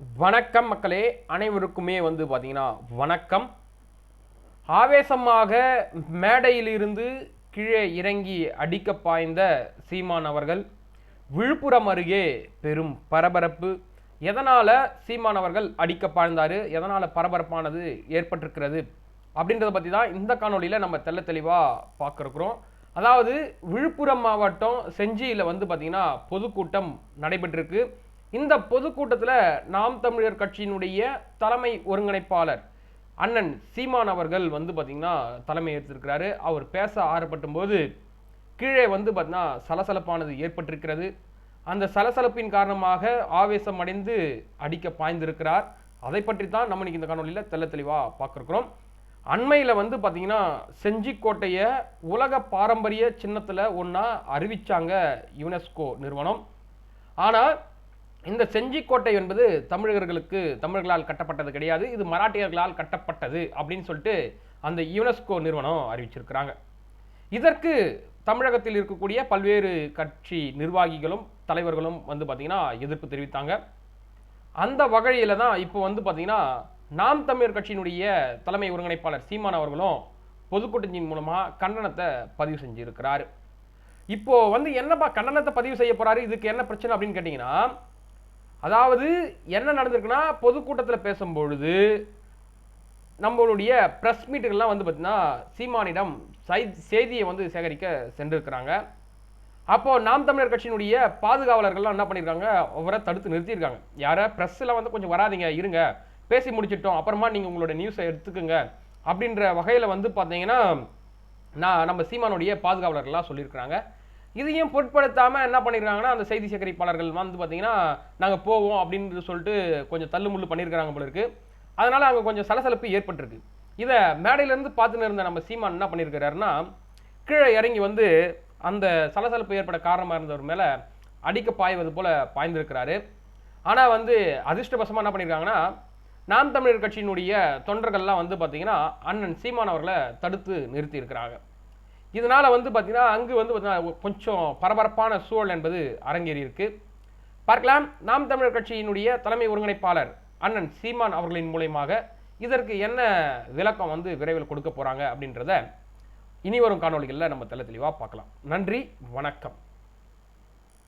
வணக்கம் மக்களே, அனைவருக்குமே பார்த்தீங்கன்னா வணக்கம். ஆவேசமாக மேடையிலிருந்து கீழே இறங்கி அடிக்க பாய்ந்த சீமான் அவர்கள் விழுப்புரம் அருகே பெரும் பரபரப்பு. எதனால் சீமான் அவர்கள் அடிக்க பாய்ந்தார், எதனால் பரபரப்பானது ஏற்பட்டிருக்கிறது அப்படின்றத பற்றி தான் இந்த காணொலியில் நம்ம தெள்ள தெளிவாக பார்க்குறோம். அதாவது விழுப்புரம் மாவட்டம் செஞ்சியில் பார்த்தீங்கன்னா பொதுக்கூட்டம் நடைபெற்றிருக்கு. இந்த பொதுக்கூட்டத்தில் நாம் தமிழர் கட்சியினுடைய தலைமை ஒருங்கிணைப்பாளர் அண்ணன் சீமான் அவர்கள் பார்த்தீங்கன்னா தலைமை ஏற்றிருக்கிறாரு. அவர் பேச ஆரம்பட்டும் போது கீழே பார்த்தீங்கன்னா சலசலப்பானது ஏற்பட்டிருக்கிறது. அந்த சலசலப்பின் காரணமாக ஆவேசம் அடைந்து அடிக்க பாய்ந்திருக்கிறார். அதை பற்றி தான் நம்ம இன்னைக்கு இந்த காணொலியில் தெள்ள தெளிவாக பார்க்குறோம். அண்மையில் பார்த்தீங்கன்னா செஞ்சிக்கோட்டையை உலக பாரம்பரிய சின்னத்தில் ஒன்றா அறிவிச்சாங்க யுனெஸ்கோ நிறுவனம். ஆனால் இந்த செஞ்சிக்கோட்டை என்பது தமிழர்களால் கட்டப்பட்டது கிடையாது, இது மராட்டியர்களால் கட்டப்பட்டது அப்படின்னு சொல்லிட்டு அந்த யுனெஸ்கோ நிறுவனம் அறிவிச்சிருக்கிறாங்க. இதற்கு தமிழகத்தில் இருக்கக்கூடிய பல்வேறு கட்சி நிர்வாகிகளும் தலைவர்களும் பார்த்தீங்கன்னா எதிர்ப்பு தெரிவித்தாங்க. அந்த வகையில் தான் இப்போ பார்த்தீங்கன்னா நாம் தமிழர் கட்சியினுடைய தலைமை ஒருங்கிணைப்பாளர் சீமான் அவர்களும் பொதுக்கூட்டத்தின் மூலமாக கண்டனத்தை பதிவு செஞ்சிருக்கிறாரு. இப்போ என்னப்பா கண்டனத்தை பதிவு செய்ய போறாரு, இதுக்கு என்ன பிரச்சனை அப்படின்னு கேட்டீங்கன்னா, அதாவது என்ன நடந்திருக்குன்னா, பொதுக்கூட்டத்தில் பேசும்பொழுது நம்மளுடைய பிரஸ் மீட்டுகள்லாம் பார்த்தீங்கன்னா சீமானிடம் செய்தியை சேகரிக்க சென்றிருக்கிறாங்க. அப்போ நாம் தமிழர் கட்சியினுடைய பாதுகாவலர்கள்லாம் என்ன பண்ணியிருக்காங்க, அவரை தடுத்து நிறுத்தியிருக்காங்க. யாரை பிரஸ்ஸில் கொஞ்சம் வராதிங்க, இருங்க, பேசி முடிச்சிட்டோம், அப்புறமா நீங்கள் உங்களோட நியூஸை எடுத்துக்கோங்க அப்படின்ற வகையில் பார்த்தீங்கன்னா நம்ம சீமானுடைய பாதுகாவலர்கள்லாம் சொல்லியிருக்கிறாங்க. இதையும் பொருட்படுத்தாமல் என்ன பண்ணியிருக்காங்கன்னா, அந்த செய்தி சேகரிப்பாளர்கள் பார்த்தீங்கன்னா நாங்கள் போவோம் அப்படின்னு சொல்லிட்டு கொஞ்சம் தள்ளுமுள்ளு பண்ணியிருக்கிறாங்க போல இருக்கு. அதனால் அங்கே கொஞ்சம் சலசலப்பு ஏற்பட்டிருக்கு. இதை மேடையிலேருந்து பார்த்துன்னு இருந்த நம்ம சீமான் என்ன பண்ணியிருக்கிறாருன்னா, கீழே இறங்கி அந்த சலசலப்பு ஏற்பட காரணமாக இருந்தவர் மேலே அடிக்க பாய்வது போல பாய்ந்திருக்கிறாரு. ஆனால் அதிர்ஷ்டவசமாக என்ன பண்ணியிருக்காங்கன்னா, நாம் தமிழர் கட்சியினுடைய தொண்டர்கள்லாம் பார்த்தீங்கன்னா அண்ணன் சீமான் அவர்களை தடுத்து நிறுத்தி இருக்கிறாங்க. இதனால் பார்த்தீங்கன்னா அங்கு கொஞ்சம் பரபரப்பான சூழல் என்பது அரங்கேறி இருக்கு. பார்க்கலாம் நாம் தமிழர் கட்சியினுடைய தலைமை ஒருங்கிணைப்பாளர் அண்ணன் சீமான் அவர்களின் மூலமாக இதற்கு என்ன விளக்கம் விரைவில் கொடுக்க போறாங்க அப்படின்றத இனி வரும் காணொளிகளில் நம்ம தெளிவாக பார்க்கலாம். நன்றி, வணக்கம்.